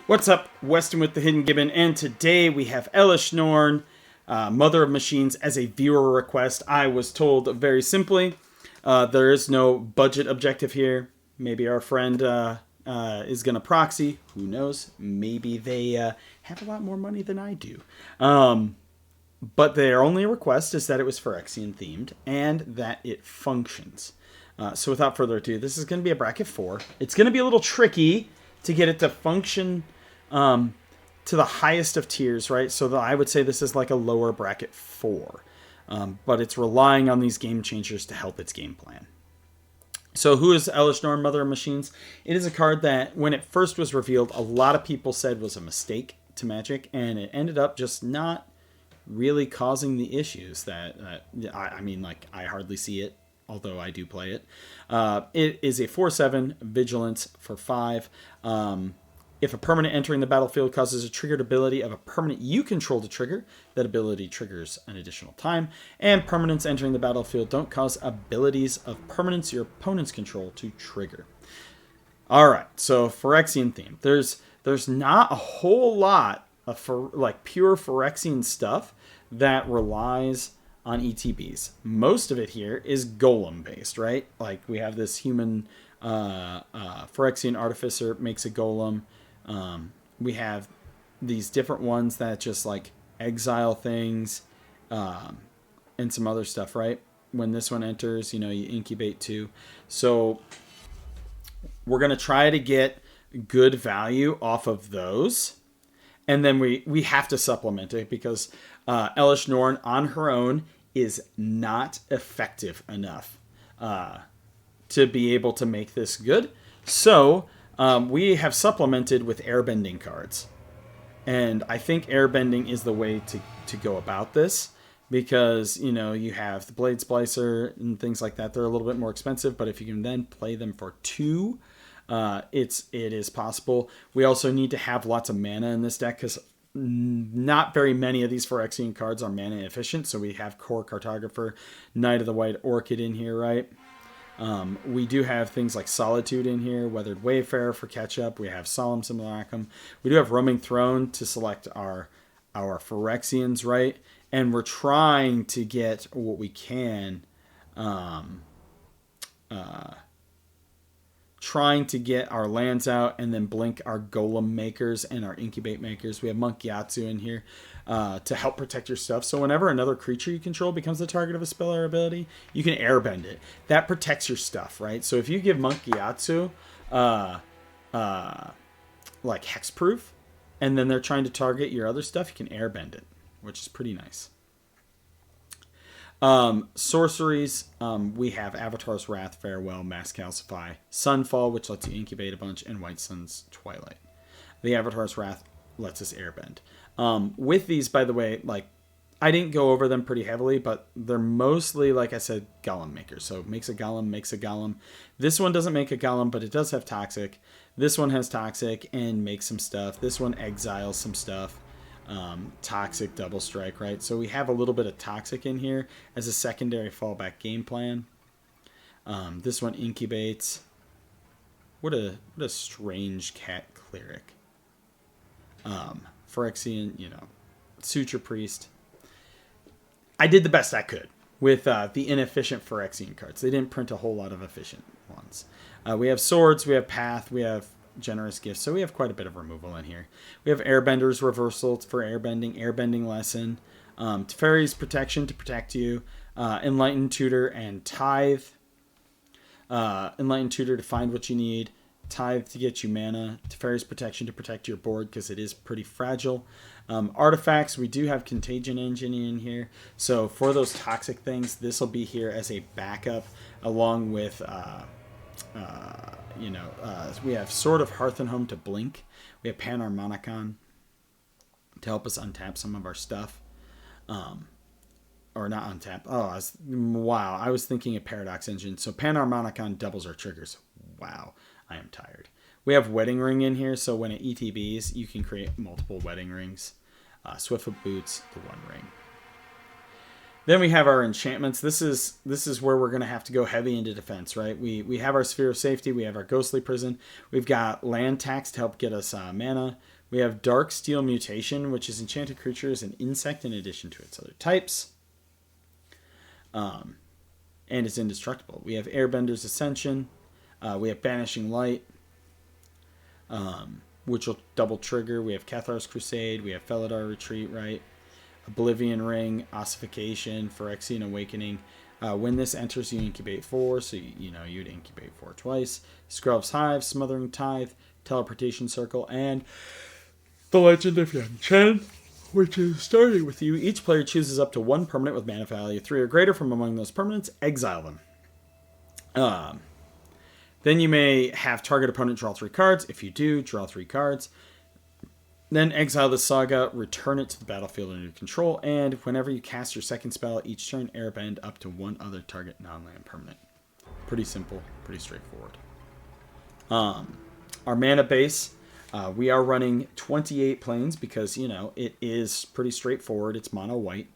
What's up, Weston with the Hidden Gibbon, and today we have Elesh Norn, Mother of Machines, as a viewer request. I was told very simply, there is no budget objective here. Maybe our friend is going to proxy. Who knows? Maybe they have a lot more money than I do. But their only request is that it was Phyrexian themed and that it functions. So without further ado, this is going to be a bracket 4. It's going to be a little tricky to get it to function to the highest of tiers, right? So I would say this is like a lower bracket 4. But it's relying on these game changers to help its game plan. So who is Elesh Norn, Mother of Machines? It is a card that, when it first was revealed, a lot of people said was a mistake to Magic, and it ended up just not really causing the issues that, I hardly see it, although I do play it. It is a 4/7 vigilance for 5. If a permanent entering the battlefield causes a triggered ability of a permanent you control to trigger, that ability triggers an additional time. And permanents entering the battlefield don't cause abilities of permanents your opponents control to trigger. All right, so Phyrexian theme. There's not a whole lot of pure Phyrexian stuff that relies on ETBs. Most of it here is golem based, right? Like we have this human Phyrexian artificer makes a golem. We have these different ones that just like exile things and some other stuff, right? When this one enters, you incubate too. So we're going to try to get good value off of those. And then we have to supplement it because Elesh Norn on her own is not effective enough to be able to make this good. So we have supplemented with airbending cards. And I think airbending is the way to go about this because, you have the Blade Splicer and things like that. They're a little bit more expensive, but if you can then play them for 2, it is possible. We also need to have lots of mana in this deck because not very many of these Phyrexian cards are mana efficient. So we have Core Cartographer, Knight of the White Orchid in here, right? We do have things like Solitude in here, Weathered Wayfarer for catch up. We have Solemn Simulacrum. We do have Roaming Throne to select our Phyrexians, right? And we're trying to get what we can, trying to get our lands out and then blink our golem makers and our incubate makers. We have Monk Yatsu in here to help protect your stuff. So whenever another creature you control becomes the target of a spell or ability, you can airbend it. That protects your stuff, right? So if you give Monk Yatsu like hexproof and then they're trying to target your other stuff, you can airbend it, which is pretty nice. Sorceries, we have Avatar's Wrath, Farewell, Mass Calcify, Sunfall, which lets you incubate a bunch, and White Sun's Twilight. The Avatar's Wrath lets us airbend. With these, by the way, I didn't go over them pretty heavily, but they're mostly, like I said, golem makers. So makes a golem. This one doesn't make a golem, but it does have toxic. This one has toxic and makes some stuff. This one exiles some stuff. Toxic, double strike, right? So we have a little bit of toxic in here as a secondary fallback game plan. This one incubates. What a strange cat cleric. Phyrexian, Suture Priest. I did the best I could with the inefficient Phyrexian cards. They didn't print a whole lot of efficient ones. We have swords, we have path, we have generous gifts, so we have quite a bit of removal in here. We have Airbender's Reversal for airbending lesson, Teferi's Protection to protect you, Enlightened Tutor and Tithe. Enlightened Tutor to find what you need, Tithe to get you mana, Teferi's Protection to protect your board because it is pretty fragile. Artifacts, we do have Contagion Engine in here, so for those toxic things, this will be here as a backup along with we have Sword of Hearth and Home to blink. We have Panharmonicon to help us untap some of our stuff. Or not untap. I was thinking of Paradox Engine. So Panharmonicon doubles our triggers. Wow, I am tired. We have Wedding Ring in here, so when it ETBs, you can create multiple Wedding Rings. Swiftfoot Boots, the One Ring. Then we have our enchantments. This is where we're going to have to go heavy into defense, right? We have our Sphere of Safety. We have our Ghostly Prison. We've got land tax to help get us mana. We have Dark Steel Mutation, which is enchanted creature as an insect in addition to its other types. And it's indestructible. We have Airbender's Ascension. We have Banishing Light, which will double trigger. We have Cathar's Crusade. We have Felidar Retreat, right? Oblivion Ring, Ossification, Phyrexian Awakening. When this enters, you incubate 4, so you'd incubate 4 twice. Scrub's Hive, Smothering Tithe, Teleportation Circle, and the Legend of Yan Chen, which is starting with you. Each player chooses up to 1 permanent with mana value 3 or greater from among those permanents. Exile them. Then you may have target opponent draw 3 cards. If you do, draw 3 cards. Then exile the Saga, return it to the battlefield under your control, and whenever you cast your second spell each turn, airbend up to 1 other target non-land permanent. Pretty simple, pretty straightforward. Our mana base, we are running 28 planes because, it is pretty straightforward. It's mono white.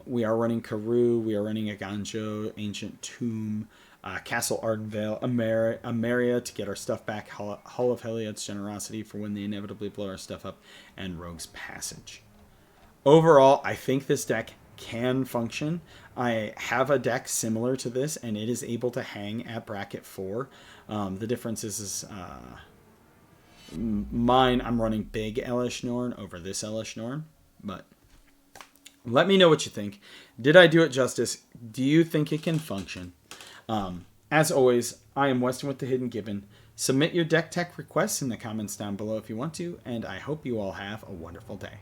We are running Karoo, we are running Aganjo, Ancient Tomb, Castle Ardenvale, Ameria to get our stuff back, Hull of Heliod's Generosity for when they inevitably blow our stuff up, and Rogue's Passage. Overall, I think this deck can function. I have a deck similar to this, and it is able to hang at bracket 4. The difference is mine, I'm running big Elesh Norn over this Elesh Norn, but let me know what you think. Did I do it justice? Do you think it can function? As always, I am Weston with the Hidden Gibbon. Submit your deck tech requests in the comments down below if you want to, and I hope you all have a wonderful day.